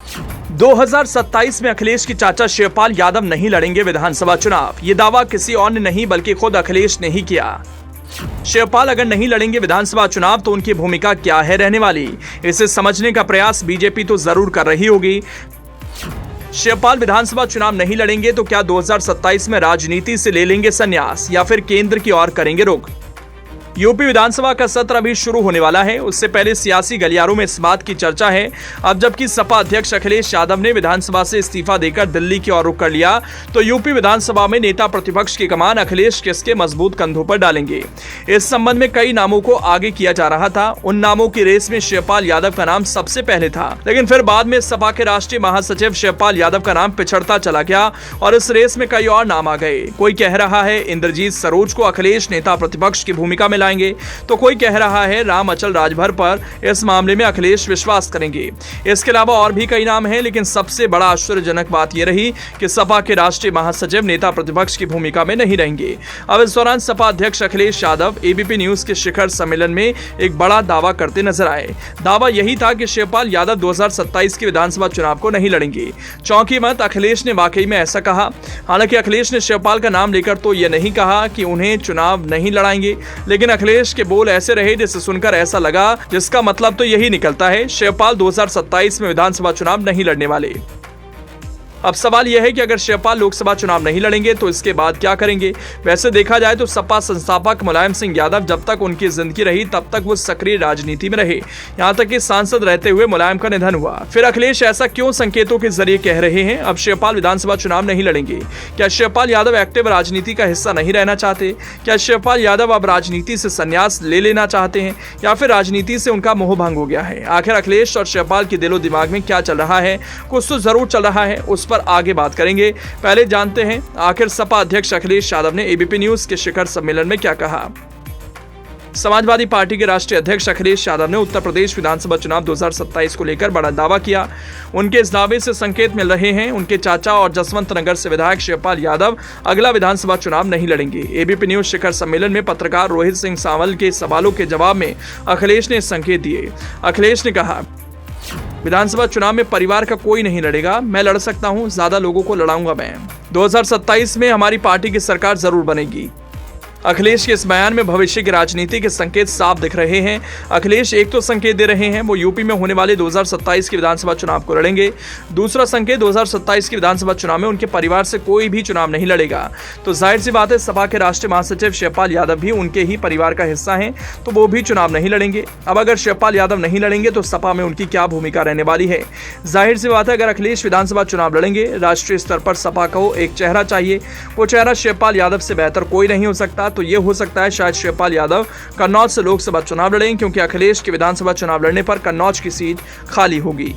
2027 में अखिलेश के चाचा शिवपाल यादव नहीं लड़ेंगे विधानसभा चुनाव। ये दावा किसी और ने नहीं बल्कि खुद अखिलेश ने ही किया। शिवपाल अगर नहीं लड़ेंगे विधानसभा चुनाव तो उनकी भूमिका क्या है रहने वाली, इसे समझने का प्रयास बीजेपी तो जरूर कर रही होगी। शिवपाल विधानसभा चुनाव नहीं लड़ेंगे तो क्या 2027 में राजनीति से ले लेंगे संन्यास या फिर केंद्र की ओर करेंगे रुख। यूपी विधानसभा का सत्र अभी शुरू होने वाला है, उससे पहले सियासी गलियारों में इस बात की चर्चा है। अब जबकि सपा अध्यक्ष अखिलेश यादव ने विधानसभा से इस्तीफा देकर दिल्ली की ओर रुख कर लिया, तो यूपी विधानसभा में नेता प्रतिपक्ष की कमान अखिलेश किसके मजबूत कंधों पर डालेंगे। इस संबंध में कई नामों को आगे किया जा रहा था। उन नामों की रेस में शिवपाल यादव का नाम सबसे पहले था, लेकिन फिर बाद में सपा के राष्ट्रीय महासचिव शिवपाल यादव का नाम पिछड़ता चला गया और इस रेस में कई और नाम आ गए। कोई कह रहा है इंद्रजीत सरोज को अखिलेश नेता प्रतिपक्ष की भूमिका में लाएंगे, तो कोई कह रहा है राम अचल राजभर पर इस मामले में अखिलेश विश्वास करेंगे। इसके अलावा और भी कई नाम हैं, लेकिन सबसे बड़ा आश्चर्यजनक बात यह रही कि सपा के राष्ट्रीय महासचिव नेता प्रतिपक्ष की भूमिका में नहीं रहेंगे। अब इस दौरान सपा अध्यक्ष अखिलेश यादव एबीपी न्यूज के शिखर सम्मेलन में एक बड़ा दावा करते नजर आए। दावा यही था कि शिवपाल यादव 2027 के विधानसभा चुनाव को नहीं लड़ेंगे। चौंकी मत, अखिलेश ने वाकई में ऐसा कहा। हालांकि अखिलेश ने शिवपाल का नाम लेकर तो यह नहीं कहा कि उन्हें चुनाव नहीं लड़ाएंगे, लेकिन अखिलेश के बोल ऐसे रहे जिसे सुनकर ऐसा लगा जिसका मतलब तो यही निकलता है शिवपाल 2027 में विधानसभा चुनाव नहीं लड़ने वाले। अब सवाल यह है कि अगर शिवपाल लोकसभा चुनाव नहीं लड़ेंगे तो इसके बाद क्या करेंगे। वैसे देखा जाए तो सपा संस्थापक मुलायम सिंह यादव जब तक उनकी जिंदगी रही तब तक वो सक्रिय राजनीति में रहे, यहाँ तक कि सांसद रहते हुए मुलायम का निधन हुआ। फिर अखिलेश ऐसा क्यों संकेतों के जरिए कह रहे हैं अब शिवपाल विधानसभा चुनाव नहीं लड़ेंगे। क्या शिवपाल यादव एक्टिव राजनीति का हिस्सा नहीं रहना चाहते? क्या शिवपाल यादव अब राजनीति से संन्यास ले लेना चाहते हैं या फिर राजनीति से उनका मोह भंग हो गया है? आखिर अखिलेश और शिवपाल के दिलो दिमाग में क्या चल रहा है? कुछ तो जरूर चल रहा है, उस पर आगे बात करेंगे। पहले जानते हैं आखिर सपा अध्यक्ष अखिलेश यादव ने एबीपी न्यूज के शिखर सम्मेलन में क्या कहा। समाजवादी पार्टी के राष्ट्रीय अध्यक्ष अखिलेश यादव ने उत्तर प्रदेश विधानसभा चुनाव 2027 को लेकर बड़ा दावा किया। उनके इस दावे से संकेत मिल रहे हैं उनके चाचा और जसवंत नगर से विधायक शिवपाल यादव अगला विधानसभा चुनाव नहीं लड़ेंगे। एबीपी न्यूज शिखर सम्मेलन में पत्रकार रोहित सिंह सावल के सवालों के जवाब में अखिलेश ने संकेत दिए। अखिलेश ने कहा, विधानसभा चुनाव में परिवार का कोई नहीं लड़ेगा, मैं लड़ सकता हूं, ज्यादा लोगों को लड़ाऊंगा मैं। 2027 में हमारी पार्टी की सरकार जरूर बनेगी। अखिलेश के इस बयान में भविष्य की राजनीति के संकेत साफ दिख रहे हैं। अखिलेश एक तो संकेत दे रहे हैं वो यूपी में होने वाले 2027 के विधानसभा चुनाव को लड़ेंगे। दूसरा संकेत 2027 के विधानसभा चुनाव में उनके परिवार से कोई भी चुनाव नहीं लड़ेगा। तो जाहिर सी बात है सपा के राष्ट्रीय महासचिव शिवपाल यादव भी उनके ही परिवार का हिस्सा हैं, तो वो भी चुनाव नहीं लड़ेंगे। अब अगर शिवपाल यादव नहीं लड़ेंगे तो सपा में उनकी क्या भूमिका रहने वाली है? जाहिर सी बात है अगर अखिलेश विधानसभा चुनाव लड़ेंगे, राष्ट्रीय स्तर पर सपा को एक चेहरा चाहिए। वो चेहरा शिवपाल यादव से बेहतर कोई नहीं हो सकता। तो ये हो सकता है शायद शिवपाल यादव कन्नौज से लोकसभा चुनाव लड़ें, क्योंकि अखिलेश के विधानसभा चुनाव लड़ने पर कन्नौज की सीट खाली होगी।